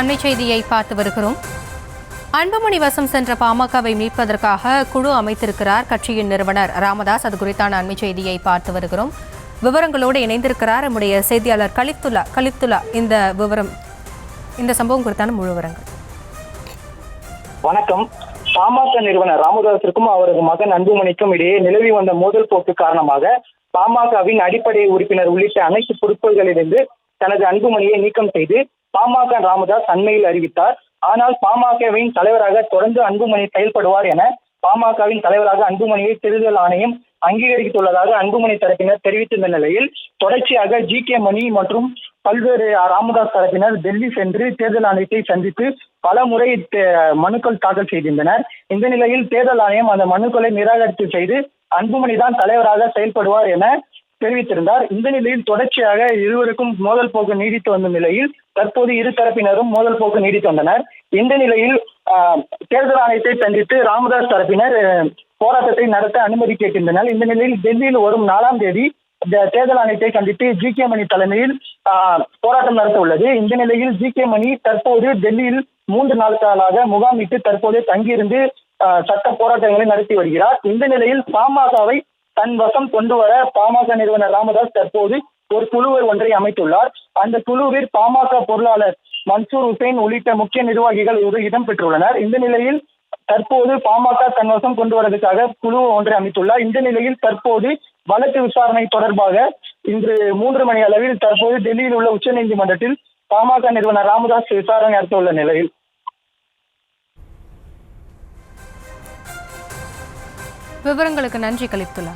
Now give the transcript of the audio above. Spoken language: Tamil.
அண்மை செய்தியை பார்த்து வருகிறோம். அன்புமணி வசம் சென்ற பாமகவை மீட்பதற்காக குழு அமைத்திருக்கிறார் கட்சியின் நிறுவனர் ராமதாஸ். அது குறித்தான அண்மை செய்தியை பார்த்து வருகிறோம். விவரங்களோடு இணைந்திருக்கிறார் நம்முடைய செய்தியாளர் கலித்துல்லா. இந்த சம்பவம் குறித்தான முழு விவரங்கள். வணக்கம். பாமக நிறுவனர் ராமதாஸிற்கும் அவரது மகன் அன்புமணிக்கும் இடையே நிலவி வந்த மோதல் போக்கு காரணமாக பாமகவின் அடிப்படை உறுப்பினர் உள்ளிட்ட அனைத்து பொறுப்புகளிலிருந்து தனது அன்புமணியை நீக்கம் செய்து பாமக ராமதாஸ் அண்மையில் அறிவித்தார். ஆனால் பாமகவின் தலைவராக தொடர்ந்து அன்புமணி செயல்படுவார் என பாமகவின் தலைவராக அன்புமணியை தேர்தல் ஆணையம் அங்கீகரித்துள்ளதாக அன்புமணி தரப்பினர் தெரிவித்திருந்த நிலையில் தொடர்ச்சியாக ஜி.கே. மணி மற்றும் பல்வேறு ராமதாஸ் தரப்பினர் டெல்லி சென்று தேர்தல் ஆணையத்தை சந்தித்து பல முறை மனுக்கள் தாக்கல் செய்திருந்தனர். இந்த நிலையில் தேர்தல் ஆணையம் அந்த மனுக்களை நிராகரித்து செய்து அன்புமணி தான் தலைவராக செயல்படுவார் என தெரிவித்திருந்தார். இந்த நிலையில் தொடர்ச்சியாக இருவருக்கும் மோதல் போக்கு நீடித்து வந்த நிலையில் தற்போது இரு தரப்பினரும் மோதல் போக்கு நீடித்து வந்தனர். இந்த நிலையில் தேர்தல் ஆணையத்தை சந்தித்து ராமதாஸ் தரப்பினர் போராட்டத்தை நடத்த அனுமதி கேட்டிருந்தனர். இந்த நிலையில் டெல்லியில் வரும் 4ஆம் தேதி தேர்தல் ஆணையத்தை கண்டித்து ஜி.கே. மணி தலைமையில் போராட்டம் நடத்த உள்ளது. இந்த நிலையில் ஜி.கே. மணி தற்போது டெல்லியில் 3 நாட்களாக முகாமிட்டு தற்போது தங்கியிருந்து சட்ட போராட்டங்களை நடத்தி வருகிறார். இந்த நிலையில் பாமகவை தன் வசம் கொண்டு வர பாமக நிறுவனர் ராமதாஸ் தற்போது ஒரு குழு ஒன்றை அமைத்துள்ளார். அந்த குழுவில் பாமக பொருளாளர் மன்சூர் ஹுசைன் உள்ளிட்ட முக்கிய நிர்வாகிகள் இடம்பெற்றுள்ளனர். இந்த நிலையில் தற்போது பாமக தன் வசம் கொண்டு வருவதற்காக குழு ஒன்றை அமைத்துள்ளார். இந்த நிலையில் தற்போது வழக்கு விசாரணை தொடர்பாக இன்று 3 மணி அளவில் தற்போது டெல்லியில் உள்ள உச்சநீதிமன்றத்தில் பாமக நிறுவனர் ராமதாஸ் விசாரணை நடத்த உள்ள நிலையில் விவரங்களுக்கு நன்றி கலித்துல்லா.